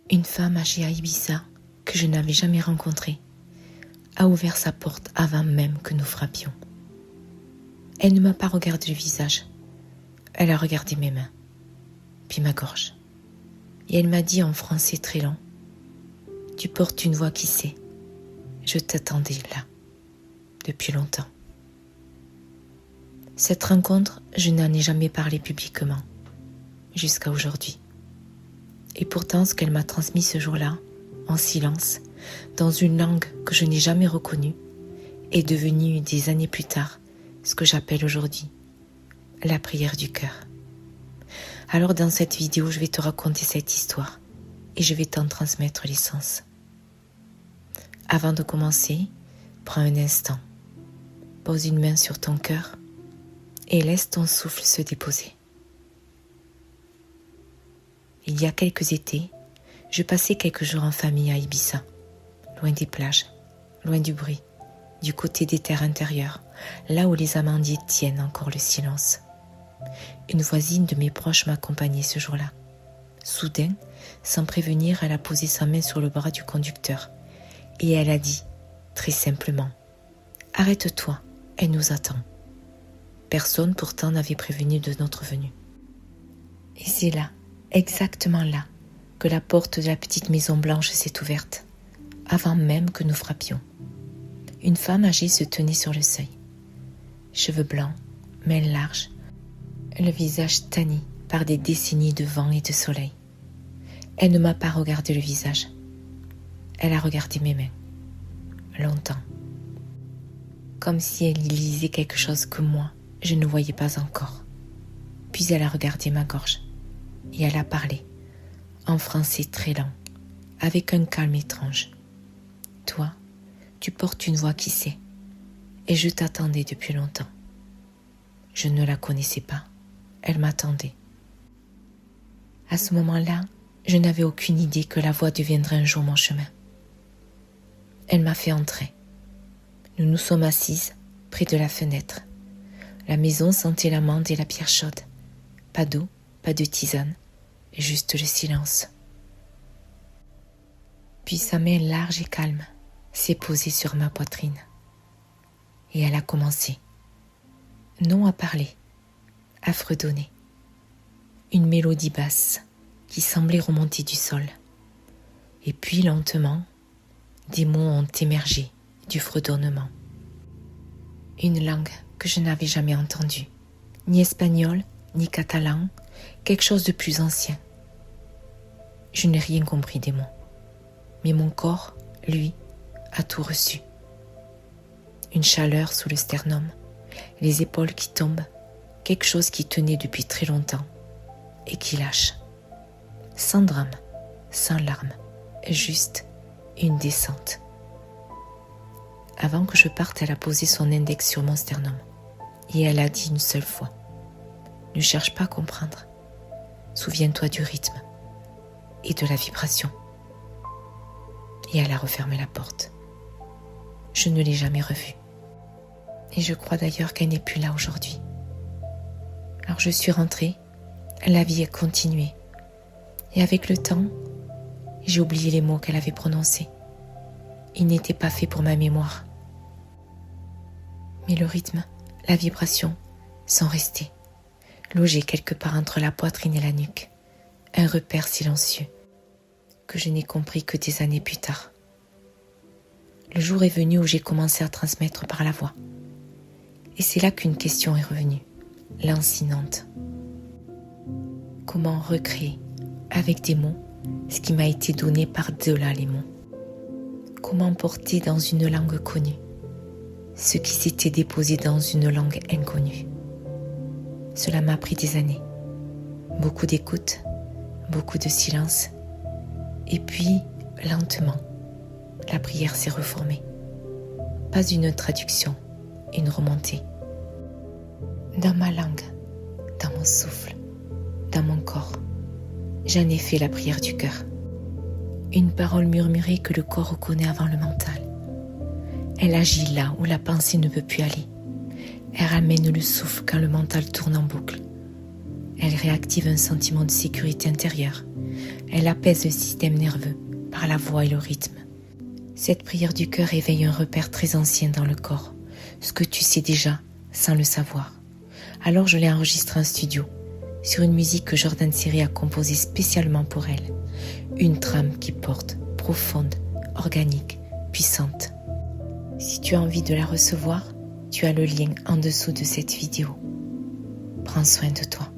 Une femme âgée à Ibiza, que je n'avais jamais rencontrée, a ouvert sa porte avant même que nous frappions. Elle ne m'a pas regardé le visage. Elle a regardé mes mains, puis ma gorge. Et elle m'a dit en français très lent, « Tu portes une voix qui sait. Je t'attendais là, depuis longtemps. » Cette rencontre, je n'en ai jamais parlé publiquement, jusqu'à aujourd'hui. Et pourtant, ce qu'elle m'a transmis ce jour-là, en silence, dans une langue que je n'ai jamais reconnue, est devenu, des années plus tard, ce que j'appelle aujourd'hui la prière du cœur. Alors dans cette vidéo, je vais te raconter cette histoire et je vais t'en transmettre l'essence. Avant de commencer, prends un instant, pose une main sur ton cœur et laisse ton souffle se déposer. Il y a quelques étés, je passais quelques jours en famille à Ibiza, loin des plages, loin du bruit, du côté des terres intérieures, là où les amandiers tiennent encore le silence. Une voisine de mes proches m'accompagnait ce jour-là. Soudain, sans prévenir, elle a posé sa main sur le bras du conducteur et elle a dit, très simplement, « Arrête-toi, elle nous attend. » Personne pourtant n'avait prévenu de notre venue. Et c'est là, exactement là, que la porte de la petite maison blanche s'est ouverte, avant même que nous frappions. Une femme âgée se tenait sur le seuil. Cheveux blancs, mains larges, le visage tani par des décennies de vent et de soleil. Elle ne m'a pas regardé le visage. Elle a regardé mes mains. Longtemps. Comme si elle y lisait quelque chose que moi, je ne voyais pas encore. Puis elle a regardé ma gorge. Et elle a parlé, en français très lent, avec un calme étrange. « Toi, tu portes une voix qui sait, et je t'attendais depuis longtemps. » Je ne la connaissais pas, elle m'attendait. À ce moment-là, je n'avais aucune idée que la voix deviendrait un jour mon chemin. Elle m'a fait entrer. Nous nous sommes assises près de la fenêtre. La maison sentait l'amande et la pierre chaude. Pas d'eau, pas de tisane, juste le silence. Puis sa main large et calme s'est posée sur ma poitrine. Et elle a commencé, non à parler, à fredonner. Une mélodie basse qui semblait remonter du sol. Et puis lentement, des mots ont émergé du fredonnement. Une langue que je n'avais jamais entendue, ni espagnol, ni catalan, quelque chose de plus ancien. Je n'ai rien compris des mots, mais mon corps, lui, a tout reçu. Une chaleur sous le sternum, les épaules qui tombent, quelque chose qui tenait depuis très longtemps et qui lâche. Sans drame, sans larmes, juste une descente. Avant que je parte, elle a posé son index sur mon sternum et elle a dit une seule fois, « Ne cherche pas à comprendre, souviens-toi du rythme et de la vibration. » Et elle a refermé la porte. Je ne l'ai jamais revue. Et je crois d'ailleurs qu'elle n'est plus là aujourd'hui. Alors je suis rentrée, la vie a continué. Et avec le temps, j'ai oublié les mots qu'elle avait prononcés. Ils n'étaient pas faits pour ma mémoire. Mais le rythme, la vibration sont restés, logés quelque part entre la poitrine et la nuque. Un repère silencieux que je n'ai compris que des années plus tard. Le jour est venu où j'ai commencé à transmettre par la voix. Et c'est là qu'une question est revenue, lancinante. Comment recréer, avec des mots, ce qui m'a été donné par-delà les mots? Comment porter dans une langue connue ce qui s'était déposé dans une langue inconnue? Cela m'a pris des années, beaucoup d'écoute, beaucoup de silence, et puis, lentement, la prière s'est reformée. Pas une traduction, une remontée. Dans ma langue, dans mon souffle, dans mon corps, j'en ai fait la prière du cœur. Une parole murmurée que le corps reconnaît avant le mental. Elle agit là où la pensée ne peut plus aller. Elle ramène le souffle quand le mental tourne en boucle. Elle réactive un sentiment de sécurité intérieure, Elle apaise le système nerveux par la voix et le rythme. Cette prière du cœur éveille un repère très ancien dans le corps, ce que tu sais déjà sans le savoir. Alors je l'ai enregistrée en studio, sur une musique que Jordan Siri a composée spécialement pour elle. Une trame qui porte, profonde, organique, puissante. Si tu as envie de la recevoir, tu as le lien en dessous de cette vidéo. Prends soin de toi.